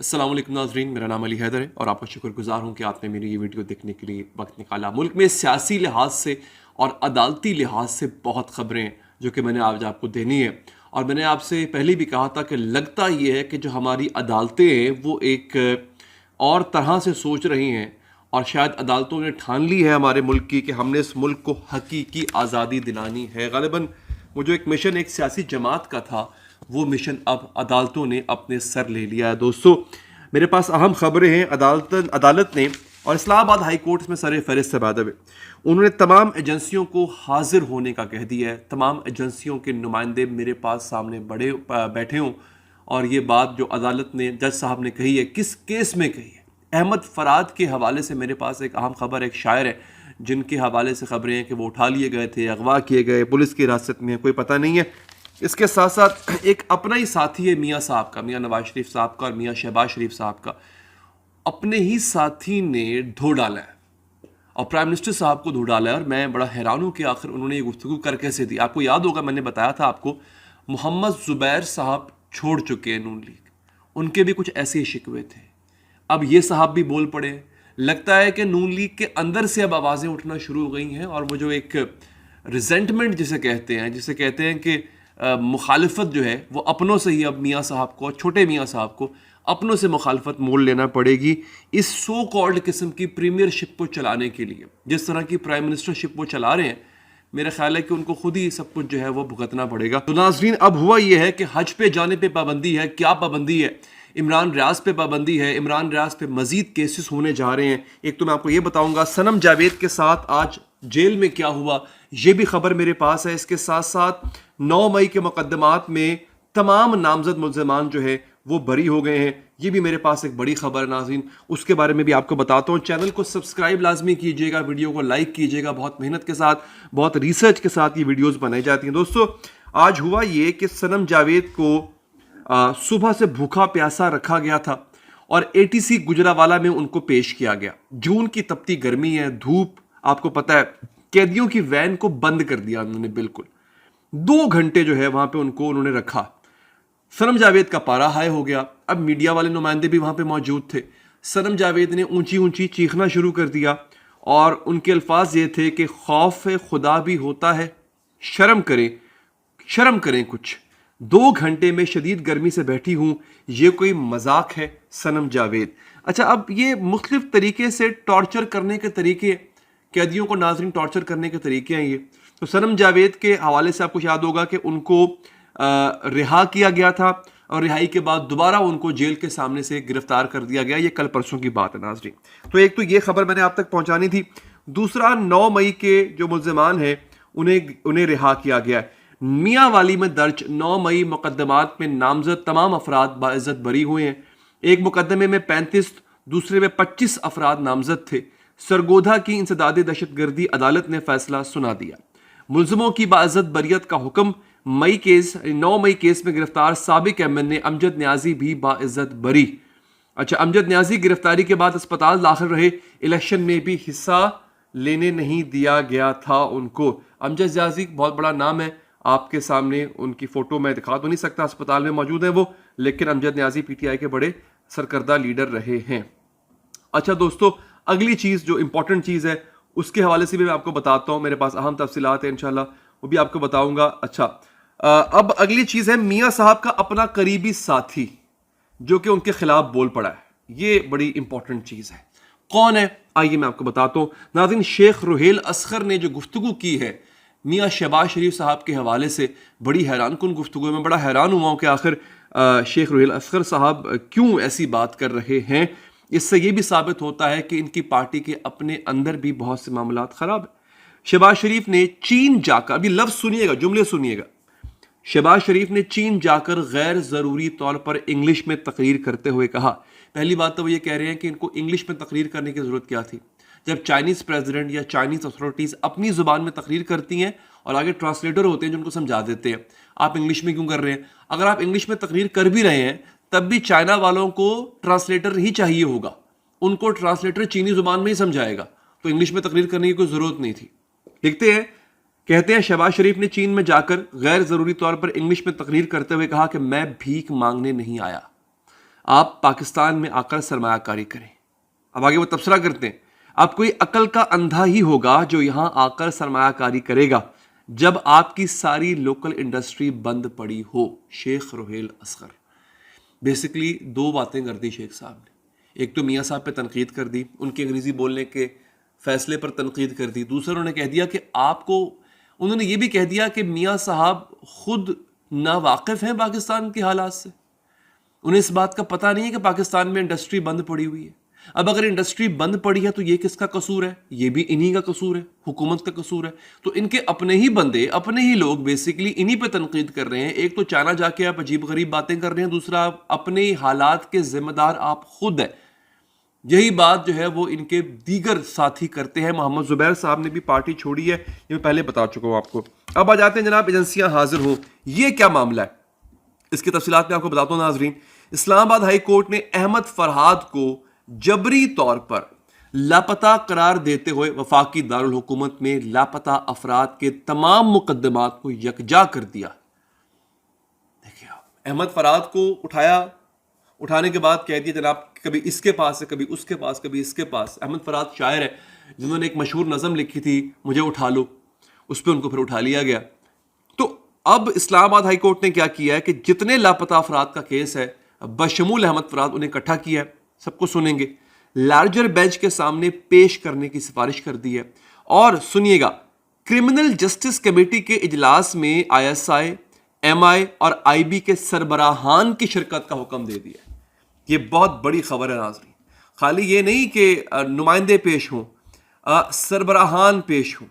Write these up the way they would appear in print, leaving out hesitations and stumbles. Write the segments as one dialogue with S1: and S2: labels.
S1: अस्सलाम वालेकुम नाज़रीन, मेरा नाम अली हैदर है और आपका शुक्रगुजार हूँ कि आपने मेरी ये वीडियो देखने के लिए वक्त निकाला। मुल्क में सियासी लिहाज से और अदालती लिहाज से बहुत ख़बरें हैं जो कि मैंने आज आपको देनी है। और मैंने आपसे पहले भी कहा था कि लगता ये है कि जो हमारी अदालतें हैं वो एक और तरह से सोच रही हैं और शायद अदालतों ने ठान ली है हमारे मुल्क की कि हमने इस मुल्क को हकीकी आज़ादी दिलानी है। ग़ालिबन वो जो एक मिशन एक सियासी जमात का था वो मिशन अब अदालतों ने अपने सर ले लिया है। दोस्तों, मेरे पास अहम खबरें हैं। अदालत ने और इस्लामाबाद हाई कोर्ट में सर फहरिस्त है बादब, उन्होंने तमाम एजेंसियों को हाजिर होने का कह दिया है। तमाम एजेंसियों के नुमाइंदे मेरे पास सामने बैठे हों और ये बात जो अदालत ने जज साहब ने कही है किस केस में कही है। अहमद फराद के हवाले से मेरे पास एक अहम खबर, एक शायर है जिनके हवाले से खबरें हैं कि वो उठा लिए गए थे, अगवा किए गए, पुलिस की हिरासत में है, कोई पता नहीं है। इसके साथ साथ एक अपना ही साथी है मियाँ साहब का, मियाँ नवाज शरीफ साहब का और मियाँ शहबाज शरीफ साहब का। अपने ही साथी ने धो डाला है और प्राइम मिनिस्टर साहब को धो डाला है और मैं बड़ा हैरान हूँ कि आखिर उन्होंने ये गुफ्तगू कर कैसे दी। आपको याद होगा मैंने बताया था आपको, मोहम्मद जुबैर साहब छोड़ चुके हैं नून लीग, उनके भी कुछ ऐसे ही शिकवे थे। अब ये साहब भी बोल पड़े। लगता है कि नून लीग के अंदर से अब आवाज़ें उठना शुरू हो गई हैं और वो जो एक रिजेंटमेंट जिसे कहते हैं कि मुखालफत जो है वो अपनों से ही अब मियाँ साहब को, छोटे मियाँ साहब को अपनों से मुखालफत मोल लेना पड़ेगी इस सो कॉल्ड किस्म की प्रीमियरशिप को चलाने के लिए। जिस तरह की प्राइम मिनिस्टरशिप वो चला रहे हैं, मेरा ख्याल है कि उनको खुद ही सब कुछ जो है वो भुगतना पड़ेगा। तो नाज़रीन, अब हुआ ये है कि हज पे जाने पे पाबंदी है। क्या पाबंदी है? इमरान रियाज पे पाबंदी है। इमरान रियाज पे मजीद केसेस होने जा रहे हैं। एक तो मैं आपको ये बताऊंगा सनम जावेद के साथ आज जेल में क्या हुआ, ये भी खबर मेरे पास है। इसके साथ साथ 9 मई के मुकदमात में तमाम नामजद मुल्ज़िमान जो है वो बरी हो गए हैं, ये भी मेरे पास एक बड़ी खबर है नाज़रीन, उसके बारे में भी आपको बताता हूँ। चैनल को सब्सक्राइब लाजमी कीजिएगा, वीडियो को लाइक कीजिएगा। बहुत मेहनत के साथ, बहुत रिसर्च के साथ ये वीडियोस बनाई जाती हैं। दोस्तों, आज हुआ ये कि सनम जावेद को सुबह से भूखा प्यासा रखा गया था और ATC गुजरावाला में उनको पेश किया गया। जून की तपती गर्मी है, धूप, आपको पता है, कैदियों की वैन को बंद कर दिया उन्होंने बिल्कुल। 2 घंटे जो है वहां पे उन्होंने रखा। सनम जावेद का पारा हाई हो गया। अब मीडिया वाले नुमाइंदे भी वहां पे मौजूद थे। सनम जावेद ने ऊंची ऊंची चीखना शुरू कर दिया और उनके अल्फाज ये थे कि खौफ खुदा भी होता है, शर्म करें कुछ। 2 घंटे में शदीद गर्मी से बैठी हूं, ये कोई मजाक है? सनम जावेद। अच्छा, अब ये मुख्तलिफ तरीके से टॉर्चर करने के तरीके, कैदियों को नाज़रीन टॉर्चर करने के तरीके हैं ये। तो सनम जावेद के हवाले से आपको याद होगा कि उनको रिहा किया गया था और रिहाई के बाद दोबारा उनको जेल के सामने से गिरफ्तार कर दिया गया। ये कल परसों की बात है नाज़रीन। तो एक तो ये खबर मैंने आप तक पहुंचानी थी। दूसरा, 9 मई के जो मुल्ज़िमान हैं उन्हें रिहा किया गया है। मियाँ वाली में दर्ज 9 मई मुकदमात में नामजद तमाम अफराद बाइज्जत बरी हुए हैं। एक मुकदमे में 35, दूसरे में 25 अफराद नामजद थे। सरगोधा की इंसदाद दहशतगर्दी अदालत ने फैसला सुना दिया। मुल्ज़िमों की बाइज्जत बरियत का हुक्म। 9 मई केस में गिरफ्तार साबिक MNA अमजद न्याजी भी बाइज्जत बरी। अच्छा, अमजद न्याजी गिरफ्तारी के बाद अस्पताल दाखिल रहे। इलेक्शन में भी हिस्सा लेने नहीं दिया गया था उनको। अमजद न्याजी बहुत बड़ा नाम है, आपके सामने उनकी फोटो मैं दिखा तो नहीं सकता, अस्पताल में मौजूद है वो, लेकिन अमजद न्याजी PTI के बड़े सरकर्दा लीडर रहे हैं। अच्छा दोस्तों, अगली चीज़ जो इंपॉर्टेंट चीज़ है उसके हवाले से भी मैं आपको बताता हूँ। मेरे पास अहम तफसीलात है, इंशाल्लाह वो भी आपको बताऊंगा। अच्छा, अब अगली चीज़ है मियाँ साहब का अपना करीबी साथी जो कि उनके खिलाफ बोल पड़ा है। ये बड़ी इंपॉर्टेंट चीज़ है। कौन है? आइए मैं आपको बताता हूँ नाज़रीन। शेख रुहेल असगर ने जो गुफ्तगू की है मियाँ शहबाज शरीफ साहब के हवाले से, बड़ी हैरानकुन गुफ्तगू है। मैं बड़ा हैरान हुआ हूँ कि आखिर शेख रुहेल असगर साहब क्यों ऐसी बात कर रहे हैं। इससे यह भी साबित होता है कि इनकी पार्टी के अपने अंदर भी बहुत से मामलात खराब है। शहबाज शरीफ ने चीन जाकर, अभी लफ्ज सुनिएगा, जुमले सुनिएगा, शहबाज शरीफ ने चीन जाकर गैर ज़रूरी तौर पर इंग्लिश में तकरीर करते हुए कहा। पहली बात तो वो ये कह रहे हैं कि इनको इंग्लिश में तकरीर करने की ज़रूरत क्या थी, जब चाइनीज़ प्रेसिडेंट या चाइनीज़ अथॉरिटीज़ अपनी ज़ुबान में तकरीर करती हैं और आगे ट्रांसलेटर होते हैं जो उनको समझा देते हैं। आप इंग्लिश में क्यों कर रहे हैं? अगर आप इंग्लिश में तकरीर कर भी रहे हैं तब भी चाइना वालों को ट्रांसलेटर ही चाहिए होगा, उनको ट्रांसलेटर चीनी ज़ुबान में ही समझाएगा, तो इंग्लिश में तकरीर करने की कोई ज़रूरत नहीं थी। लिखते हैं, कहते हैं शहबाज शरीफ ने चीन में जाकर गैर ज़रूरी तौर पर इंग्लिश में तकरीर करते हुए कहा कि मैं भीख मांगने नहीं आया। आप पाकिस्तान में आकर सरमायाकारी करें। अब आगे वो तबसरा करते हैं, अब कोई अकल का अंधा ही होगा जो यहां आकर सरमायाकारी करेगा जब आपकी सारी लोकल इंडस्ट्री बंद पड़ी हो। शेख रोहेल असगर। बेसिकली दो बातें कर दी शेख साहब ने। एक तो मियाँ साहब पे तनकीद कर दी, उनके अंग्रेज़ी बोलने के फैसले पर तनकीद कर दी। दूसरा उन्होंने कह दिया कि आपको, उन्होंने ये भी कह दिया कि मियाँ साहब खुद नावाकिफ़ हैं पाकिस्तान के हालात से, उन्हें इस बात का पता नहीं है कि पाकिस्तान में इंडस्ट्री बंद पड़ी हुई है। अब अगर इंडस्ट्री बंद पड़ी है तो ये किसका कसूर है? ये भी इन्हीं का कसूर है, हुकूमत का कसूर है। तो इनके अपने ही बंदे, अपने ही लोग बेसिकली इन्हीं पे तनकीद कर रहे हैं। एक तो चाइना जाके आप अजीब गरीब बातें कर रहे हैं, दूसरा अपने हालात के जिम्मेदार आप खुद है। यही बात जो है वो इनके दीगर साथी करते हैं। मोहम्मद जुबैर साहब ने भी पार्टी छोड़ी है, ये मैं पहले बता चुका हूं आपको। अब आ जाते हैं जनाब, एजेंसियां हाजिर हों, ये क्या मामला है, इसकी तफसीलात मैं आपको बताता हूं नाजरीन। इस्लामाबाद हाई कोर्ट ने अहमद फरहाद को जबरी तौर पर लापता करार देते हुए वफाकी दारुल हुकूमत में लापता अफराद के तमाम मुकदमात को यकजा कर दिया। देखिए, अहमद फरहाद को उठाने के बाद कह दिया जनाब कभी इसके पास है, कभी उसके पास, कभी इसके पास। अहमद फरहाद शायर है जिन्होंने एक मशहूर नज़म लिखी थी, मुझे उठा लो, उस पर उनको फिर उठा लिया गया। तो अब इस्लामाबाद हाई कोर्ट ने क्या किया है कि जितने लापता अफराद का केस है बशमूल अहमद फरहाद, उन्हें इकट्ठा किया है, सबको सुनेंगे, लार्जर बेंच के सामने पेश करने की सिफारिश कर दी है। और सुनिएगा, क्रिमिनल जस्टिस कमेटी के इजलास में ISI, MI और IB के सरबराहान की शिरकत का हुक्म दे दिया। ये बहुत बड़ी खबर है नाज़रीन। खाली ये नहीं कि नुमाइंदे पेश हों, सरबराहान पेश हों,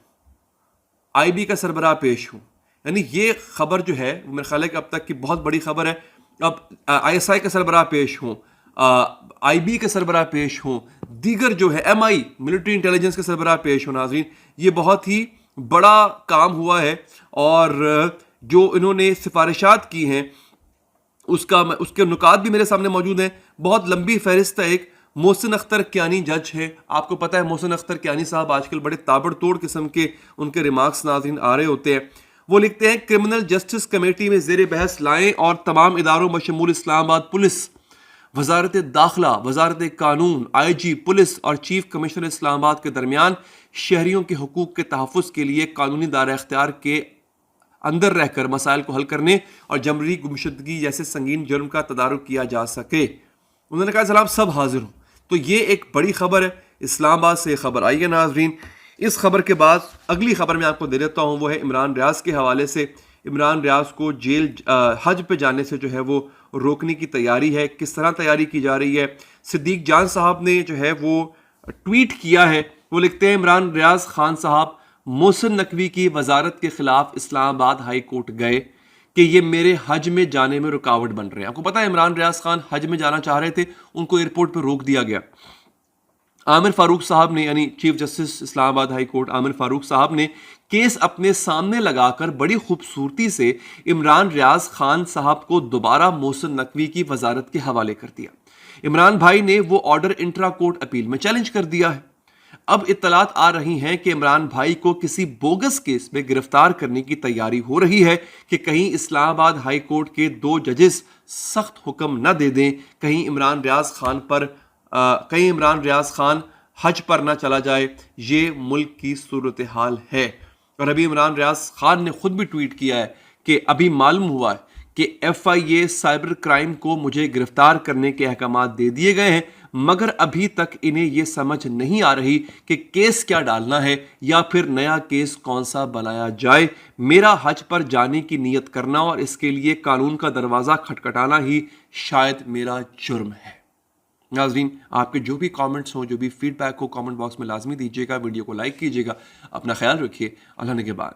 S1: IB का सरबराह पेश हों, यानी ये खबर जो है मेरे ख्याल है कि अब तक की बहुत बड़ी खबर है। अब ISI का सरबराह पेश हों, IB के सरबराह पेश हों, दीगर जो है MI मिलिट्री इंटेलिजेंस के सरबराह पेश हों। नाज़रीन, ये बहुत ही बड़ा काम हुआ है और जो इन्होंने सिफारिशात की हैं उसके नुकात भी मेरे सामने मौजूद हैं। बहुत लंबी फहरिस्त है। एक मोहसिन अख्तर कियानी जज है, आपको पता है मोहसिन अख्तर कियानी साहब आजकल बड़े ताबड़तोड़ किस्म के उनके रिमार्क्स नाज़रीन आ रहे होते हैं। वो लिखते हैं, क्रिमिनल जस्टिस कमेटी में ज़ेर बहस लाएं और तमाम इदारों बशमूल इस्लामाबाद पुलिस, वजारत दाखिला, वजारत कानून, IG पुलिस और चीफ कमिश्नर इस्लामाबाद के दरमियान शहरियों के हकूक़ के तहफ़्फ़ुज़ के लिए कानूनी दायरा इख्तियार के अंदर रहकर मसाइल को हल करने और जबरी गुमशुदगी जैसे संगीन जुर्म का तदारुक किया जा सके। उन्होंने कहा सलाम सब हाजिर हों। तो ये एक बड़ी खबर है, इस्लामाबाद से खबर आई है नाजरीन। इस खबर के बाद अगली खबर मैं आपको दे देता हूँ, वो है इमरान रियाज के हवाले से। इमरान रियाज को जेल हज पे जाने से जो है वो रोकने की तैयारी है। किस तरह तैयारी की जा रही है? सिद्दीक जान साहब ने जो है वो ट्वीट किया है। वो लिखते हैं, इमरान रियाज खान साहब मोहसिन नकवी की वजारत के खिलाफ इस्लामाबाद हाई कोर्ट गए कि ये मेरे हज में जाने में रुकावट बन रहे हैं। आपको पता है इमरान रियाज खान हज में जाना चाह रहे थे, उनको एयरपोर्ट पर रोक दिया गया। आमिर फारूक साहब ने, यानी chief justice Islamabad high court Aamir Farooq साहब ने केस अपने सामने लगाकर बड़ी खूबसूरती से इमरान रियाज खान साहब को दोबारा मोहसिन नकवी की वजारत के हवाले कर दिया। इमरान भाई ने वो ऑर्डर इंट्रा कोर्ट अपील में चैलेंज कर दिया है। अब इत्तलात आ रही हैं कि इमरान भाई को किसी बोगस केस में गिरफ्तार करने की तैयारी हो रही है कि कहीं इस्लामाबाद हाई कोर्ट के 2 जजेस सख्त हुक्म न दे दें, कहीं इमरान रियाज खान हज पर ना चला जाए। ये मुल्क की सूरत हाल है। और अभी इमरान रियाज खान ने खुद भी ट्वीट किया है कि अभी मालूम हुआ है कि FIA साइबर क्राइम को मुझे गिरफ्तार करने के अहकाम दे दिए गए हैं, मगर अभी तक इन्हें यह समझ नहीं आ रही कि केस क्या डालना है या फिर नया केस कौन सा बनाया जाए। मेरा हज पर जाने की नीयत करना और इसके लिए कानून का दरवाज़ा खटखटाना ही शायद मेरा जुर्म है। नाज़रीन, आपके जो भी कमेंट्स हों, जो भी फीडबैक हो, कमेंट बॉक्स में लाजमी दीजिएगा। वीडियो को लाइक कीजिएगा। अपना ख्याल रखिए। अल्लाह ने के बाद।